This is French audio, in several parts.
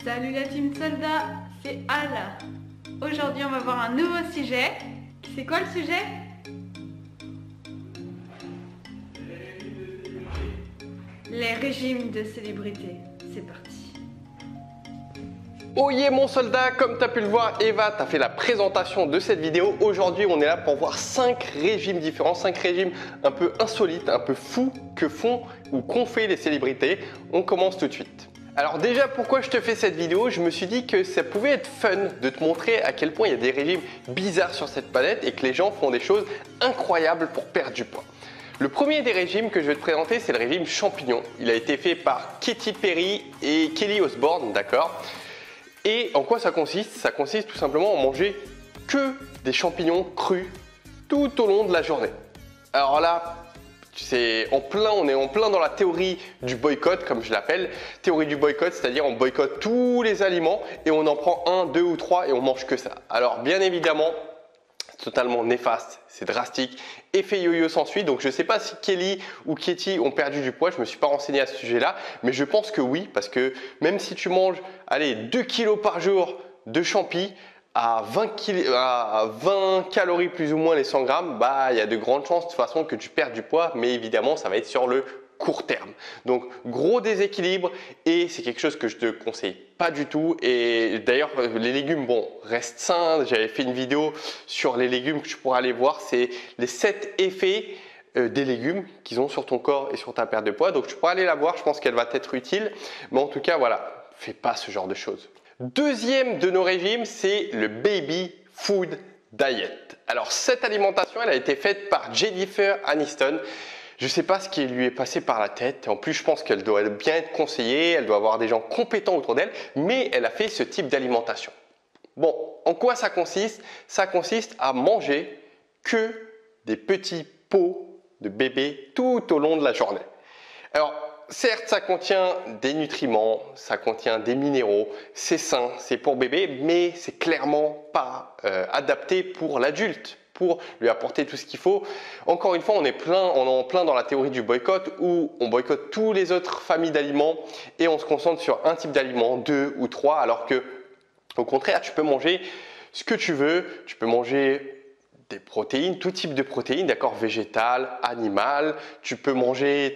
Salut la team soldat, c'est Al. Aujourd'hui on va voir un nouveau sujet. C'est quoi le sujet? Les régimes de célébrité. C'est parti. Oh yeah mon soldat, comme tu as pu le voir, Eva t'a fait la présentation de cette vidéo. Aujourd'hui on est là pour voir 5 régimes différents, 5 régimes un peu insolites, un peu fous que font ou qu'ont fait les célébrités. On commence tout de suite. Alors déjà, pourquoi je te fais cette vidéo? Je me suis dit que ça pouvait être fun de te montrer à quel point il y a des régimes bizarres sur cette planète et que les gens font des choses incroyables pour perdre du poids. Le premier des régimes que je vais te présenter, c'est le régime champignon. Il a été fait par Katy Perry et Kelly Osbourne, d'accord? Et en quoi ça consiste? Ça consiste tout simplement à manger que des champignons crus tout au long de la journée. Alors là, on est en plein dans la théorie du boycott, comme je l'appelle. Théorie du boycott, c'est-à-dire on boycotte tous les aliments et on en prend un, deux ou trois et on mange que ça. Alors bien évidemment, c'est totalement néfaste, c'est drastique. Effet yo-yo s'ensuit. Donc je ne sais pas si Kelly ou Katy ont perdu du poids, je ne me suis pas renseigné à ce sujet-là, mais je pense que oui, parce que même si tu manges, allez, 2 kilos par jour de champi, à 20 calories plus ou moins les 100 grammes, bah, il y a de grandes chances de toute façon que tu perds du poids, mais évidemment ça va être sur le court terme. Donc gros déséquilibre et c'est quelque chose que je te conseille pas du tout. Et d'ailleurs les légumes, bon, restent sains. J'avais fait une vidéo sur les légumes que tu pourras aller voir, c'est les 7 effets des légumes qu'ils ont sur ton corps et sur ta perte de poids. Donc tu pourras aller la voir, je pense qu'elle va t'être utile. Mais en tout cas voilà, fais pas ce genre de choses. Deuxième de nos régimes, c'est le Baby Food Diet. Alors cette alimentation, elle a été faite par Jennifer Aniston. Je ne sais pas ce qui lui est passé par la tête. En plus, je pense qu'elle doit bien être conseillée, elle doit avoir des gens compétents autour d'elle, mais elle a fait ce type d'alimentation. Bon, en quoi ça consiste? Ça consiste à manger que des petits pots de bébé tout au long de la journée. Alors, certes, ça contient des nutriments, ça contient des minéraux, c'est sain, c'est pour bébé, mais c'est clairement pas adapté pour l'adulte, pour lui apporter tout ce qu'il faut. Encore une fois, on est en plein dans la théorie du boycott où on boycotte toutes les autres familles d'aliments et on se concentre sur un type d'aliment, 2 ou 3, alors que au contraire, tu peux manger ce que tu veux, tu peux manger des protéines, tout type de protéines, d'accord, végétales, animales, tu peux manger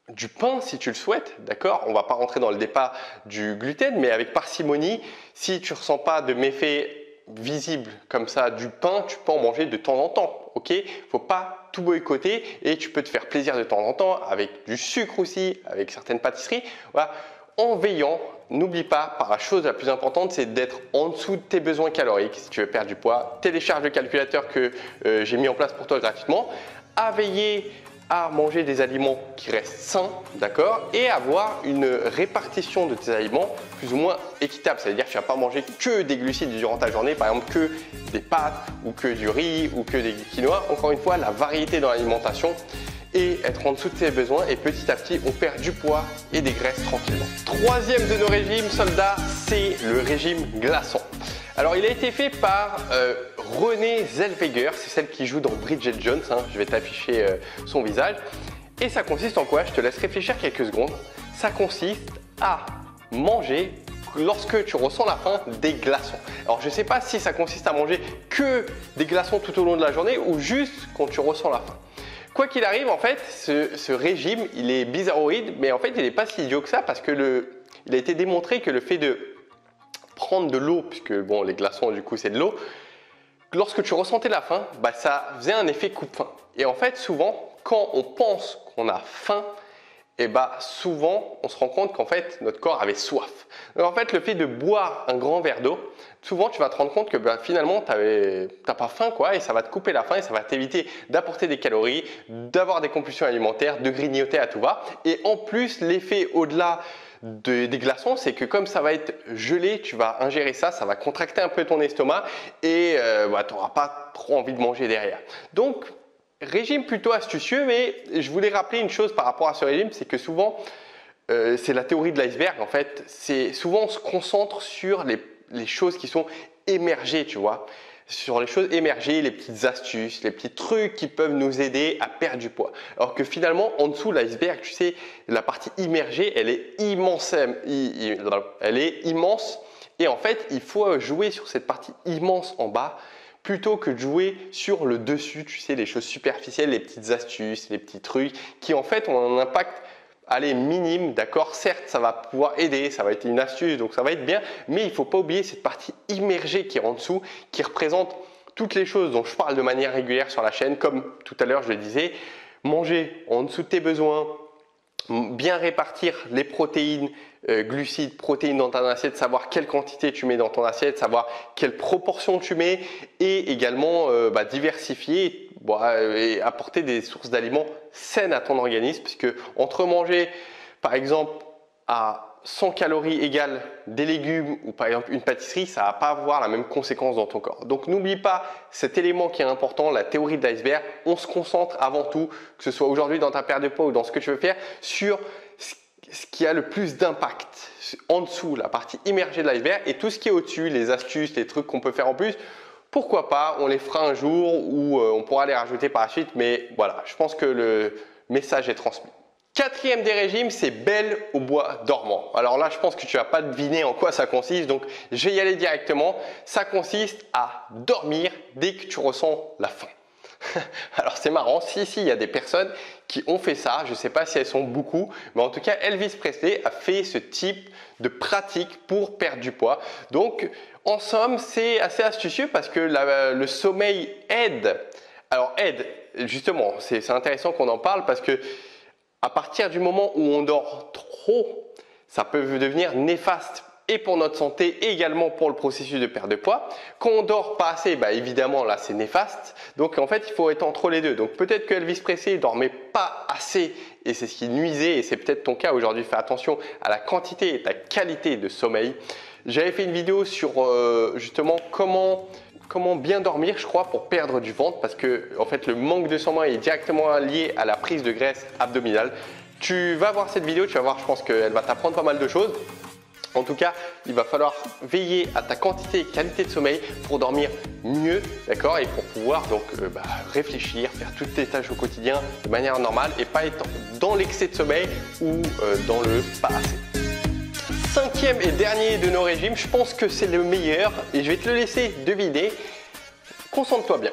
du pain si tu le souhaites, d'accord? On ne va pas rentrer dans le débat du gluten, mais avec parcimonie, si tu ne ressens pas de méfaits visibles comme ça du pain, tu peux en manger de temps en temps, ok? Il ne faut pas tout boycotter et tu peux te faire plaisir de temps en temps avec du sucre aussi, avec certaines pâtisseries. Voilà. En veillant, n'oublie pas, la chose la plus importante, c'est d'être en dessous de tes besoins caloriques. Si tu veux perdre du poids, télécharge le calculateur que j'ai mis en place pour toi gratuitement. À veiller à manger des aliments qui restent sains, d'accord, et avoir une répartition de tes aliments plus ou moins équitable. C'est-à-dire que tu ne vas pas manger que des glucides durant ta journée, par exemple que des pâtes ou que du riz ou que des quinoa. Encore une fois, la variété dans l'alimentation et être en dessous de tes besoins et petit à petit on perd du poids et des graisses tranquillement. Troisième de nos régimes soldats, c'est le régime glaçon. Alors il a été fait par Renée Zellweger, c'est celle qui joue dans Bridget Jones, hein. Je vais t'afficher son visage. Et ça consiste en quoi? Je te laisse réfléchir quelques secondes. Ça consiste à manger, lorsque tu ressens la faim, des glaçons. Alors je ne sais pas si ça consiste à manger que des glaçons tout au long de la journée ou juste quand tu ressens la faim. Quoi qu'il arrive, en fait, ce régime, il est bizarroïde, mais en fait, il n'est pas si idiot que ça parce que il a été démontré que le fait de prendre de l'eau, puisque bon, les glaçons, du coup, c'est de l'eau, lorsque tu ressentais la faim, bah, ça faisait un effet coupe-faim. Et en fait, souvent, quand on pense qu'on a faim, et bah, souvent, on se rend compte qu'en fait, notre corps avait soif. Donc, en fait, le fait de boire un grand verre d'eau, souvent, tu vas te rendre compte que bah, finalement, tu n'as pas faim, quoi, et ça va te couper la faim et ça va t'éviter d'apporter des calories, d'avoir des compulsions alimentaires, de grignoter à tout va. Et en plus, l'effet au-delà des glaçons, c'est que comme ça va être gelé, tu vas ingérer ça, ça va contracter un peu ton estomac et bah, tu n'auras pas trop envie de manger derrière. Donc, régime plutôt astucieux, mais je voulais rappeler une chose par rapport à ce régime, c'est que souvent, c'est la théorie de l'iceberg en fait. C'est souvent on se concentre sur les choses qui sont émergées, tu vois. sur les choses émergées, les petites astuces, les petits trucs qui peuvent nous aider à perdre du poids. Alors que finalement, en dessous de l'iceberg, tu sais, la partie immergée, elle est immense. Elle est immense. Et en fait, il faut jouer sur cette partie immense en bas plutôt que de jouer sur le dessus, tu sais, les choses superficielles, les petites astuces, les petits trucs qui en fait ont un impact minime, d'accord? Certes, ça va pouvoir aider, ça va être une astuce, donc ça va être bien, mais il ne faut pas oublier cette partie immergée qui est en dessous, qui représente toutes les choses dont je parle de manière régulière sur la chaîne, comme tout à l'heure je le disais, manger en dessous de tes besoins, bien répartir les protéines, glucides, protéines dans ton assiette, savoir quelle quantité tu mets dans ton assiette, savoir quelle proportion tu mets et également diversifier et apporter des sources d'aliments saines à ton organisme, puisque entre manger par exemple à 100 calories égales des légumes ou par exemple une pâtisserie, ça ne va pas avoir la même conséquence dans ton corps. Donc n'oublie pas cet élément qui est important, la théorie de l'iceberg. On se concentre avant tout, que ce soit aujourd'hui dans ta perte de poids ou dans ce que tu veux faire, sur ce qui a le plus d'impact. En dessous, la partie immergée de l'iceberg, et tout ce qui est au-dessus, les astuces, les trucs qu'on peut faire en plus, pourquoi pas, on les fera un jour ou on pourra les rajouter par la suite, mais voilà, je pense que le message est transmis. Quatrième des régimes, c'est Belle au bois dormant. Alors là, je pense que tu vas pas deviner en quoi ça consiste, donc je vais y aller directement. Ça consiste à dormir dès que tu ressens la faim. Alors c'est marrant, si il y a des personnes qui ont fait ça, je ne sais pas si elles sont beaucoup, mais en tout cas Elvis Presley a fait ce type de pratique pour perdre du poids. Donc en somme, c'est assez astucieux parce que le sommeil aide. Alors aide, justement, c'est intéressant qu'on en parle parce que à partir du moment où on dort trop, ça peut devenir néfaste et pour notre santé et également pour le processus de perte de poids. Quand on dort pas assez, évidemment là c'est néfaste. Donc en fait il faut être entre les deux. Donc peut-être que Elvis Presley dormait pas assez et c'est ce qui nuisait et c'est peut-être ton cas aujourd'hui. Fais attention à la quantité et la qualité de sommeil. J'avais fait une vidéo sur justement comment bien dormir, je crois, pour perdre du ventre parce que en fait le manque de sommeil est directement lié à la prise de graisse abdominale. Tu vas voir cette vidéo, tu vas voir, je pense qu'elle va t'apprendre pas mal de choses. En tout cas, il va falloir veiller à ta quantité et qualité de sommeil pour dormir mieux, d'accord? Et pour pouvoir donc réfléchir, faire toutes tes tâches au quotidien de manière normale et pas être dans l'excès de sommeil ou dans le pas assez. Cinquième et dernier de nos régimes, je pense que c'est le meilleur et je vais te le laisser deviner. Concentre-toi bien.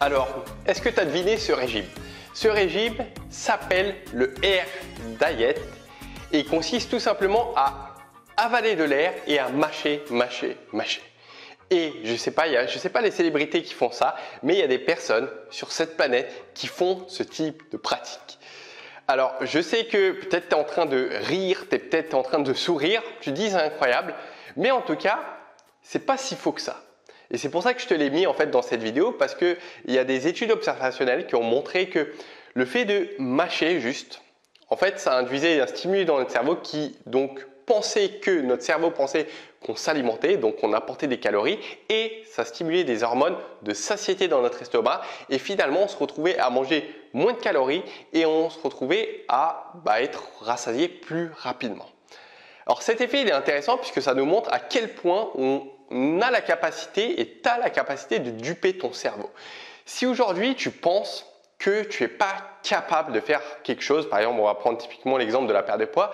Alors, est-ce que tu as deviné ce régime? Ce régime s'appelle le Air Diet et il consiste tout simplement à avaler de l'air et à mâcher. Et je sais pas les célébrités qui font ça, mais il y a des personnes sur cette planète qui font ce type de pratique. Alors, je sais que peut-être tu es en train de rire, tu es peut-être en train de sourire, tu te dis c'est incroyable, mais en tout cas, c'est pas si faux que ça. Et c'est pour ça que je te l'ai mis en fait dans cette vidéo parce qu'il y a des études observationnelles qui ont montré que le fait de mâcher juste, en fait, ça induisait un stimulus dans notre cerveau qui donc notre cerveau pensait qu'on s'alimentait, donc qu'on apportait des calories et ça stimulait des hormones de satiété dans notre estomac et finalement on se retrouvait à manger moins de calories et on se retrouvait à être rassasié plus rapidement. Alors cet effet il est intéressant puisque ça nous montre à quel point on a la capacité et tu as la capacité de duper ton cerveau. Si aujourd'hui tu penses que tu n'es pas capable de faire quelque chose, par exemple on va prendre typiquement l'exemple de la perte de poids,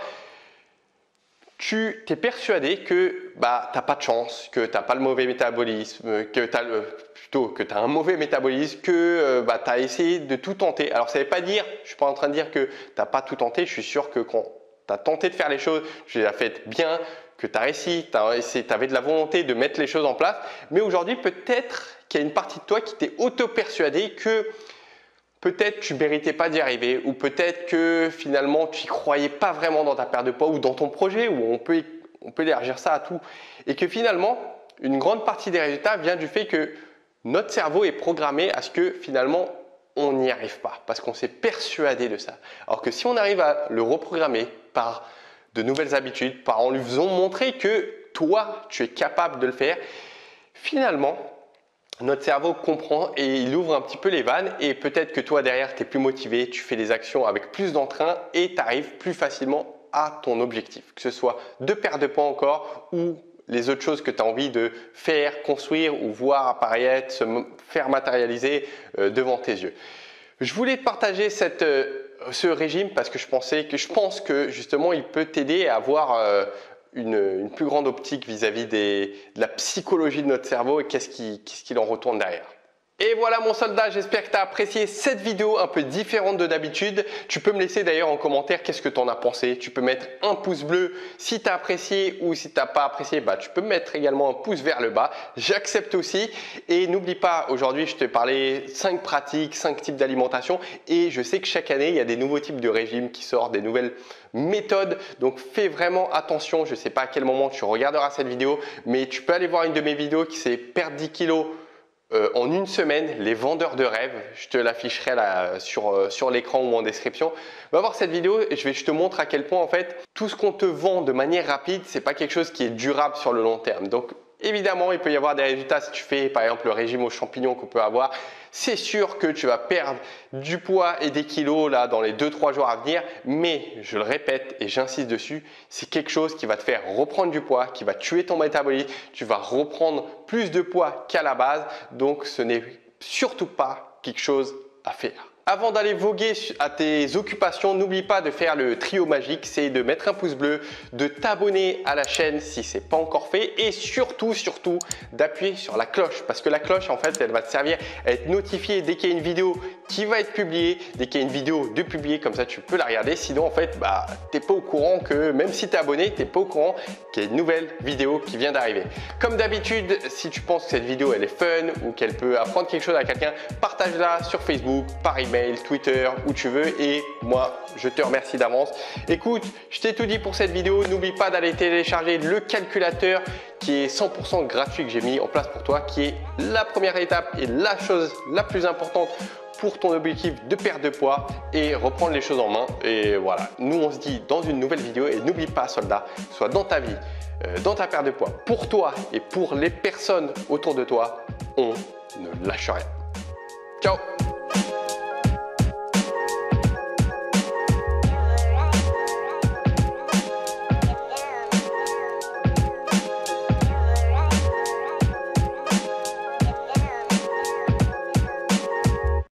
tu t'es persuadé que tu n'as pas de chance, que tu n'as pas le mauvais métabolisme, que tu as un mauvais métabolisme, que tu as essayé de tout tenter. Alors ça ne veut pas dire, je ne suis pas en train de dire que tu n'as pas tout tenté, je suis sûr que quand tu as tenté de faire les choses, tu les as faites bien, que tu as réussi, tu avais de la volonté de mettre les choses en place. Mais aujourd'hui, peut-être qu'il y a une partie de toi qui t'est auto-persuadé que peut-être tu ne méritais pas d'y arriver ou peut-être que finalement tu n'y croyais pas vraiment dans ta perte de poids ou dans ton projet où on peut élargir ça à tout et que finalement une grande partie des résultats vient du fait que notre cerveau est programmé à ce que finalement on n'y arrive pas parce qu'on s'est persuadé de ça. Alors que si on arrive à le reprogrammer par de nouvelles habitudes, en lui faisant montrer que toi tu es capable de le faire, finalement notre cerveau comprend et il ouvre un petit peu les vannes et peut-être que toi derrière tu es plus motivé, tu fais des actions avec plus d'entrain et tu arrives plus facilement à ton objectif, que ce soit de perdre de poids encore ou les autres choses que tu as envie de faire, construire ou voir apparaître, se faire matérialiser devant tes yeux. Je voulais te partager ce régime parce que je pense que justement il peut t'aider à avoir une plus grande optique vis-à-vis de la psychologie de notre cerveau et qu'est-ce qu'il en retourne derrière. Et voilà mon soldat, j'espère que tu as apprécié cette vidéo un peu différente de d'habitude. Tu peux me laisser d'ailleurs en commentaire qu'est-ce que tu en as pensé. Tu peux mettre un pouce bleu si tu as apprécié ou si tu n'as pas apprécié, tu peux mettre également un pouce vers le bas. J'accepte aussi. Et n'oublie pas, aujourd'hui je te parlais 5 pratiques, 5 types d'alimentation et je sais que chaque année il y a des nouveaux types de régimes qui sortent, des nouvelles méthodes. Donc fais vraiment attention, je ne sais pas à quel moment tu regarderas cette vidéo, mais tu peux aller voir une de mes vidéos qui c'est perdre 10 kilos en une semaine, les vendeurs de rêves. Je te l'afficherai là sur l'écran ou en description. Va voir cette vidéo et je te montre à quel point en fait tout ce qu'on te vend de manière rapide, c'est pas quelque chose qui est durable sur le long terme. Donc évidemment, il peut y avoir des résultats si tu fais par exemple le régime aux champignons qu'on peut avoir. C'est sûr que tu vas perdre du poids et des kilos là dans les 2-3 jours à venir, mais je le répète et j'insiste dessus, c'est quelque chose qui va te faire reprendre du poids, qui va tuer ton métabolisme, tu vas reprendre plus de poids qu'à la base, donc ce n'est surtout pas quelque chose à faire. Avant d'aller voguer à tes occupations, n'oublie pas de faire le trio magique, c'est de mettre un pouce bleu, de t'abonner à la chaîne si ce n'est pas encore fait et surtout d'appuyer sur la cloche parce que la cloche en fait elle va te servir à être notifié dès qu'il y a une vidéo qui va être publiée, dès qu'il y a une vidéo de publier, comme ça tu peux la regarder. Sinon en fait tu n'es pas au courant que même si tu es abonné, tu n'es pas au courant qu'il y a une nouvelle vidéo qui vient d'arriver. Comme d'habitude, si tu penses que cette vidéo elle est fun ou qu'elle peut apprendre quelque chose à quelqu'un, partage-la sur Facebook, par email, Twitter, où tu veux et moi je te remercie d'avance. Écoute, je t'ai tout dit pour cette vidéo, n'oublie pas d'aller télécharger le calculateur qui est 100% gratuit que j'ai mis en place pour toi, qui est la première étape et la chose la plus importante pour ton objectif de perte de poids et reprendre les choses en main. Et voilà, nous on se dit dans une nouvelle vidéo et n'oublie pas soldat, soit dans ta vie, dans ta perte de poids, pour toi et pour les personnes autour de toi, on ne lâche rien. Ciao!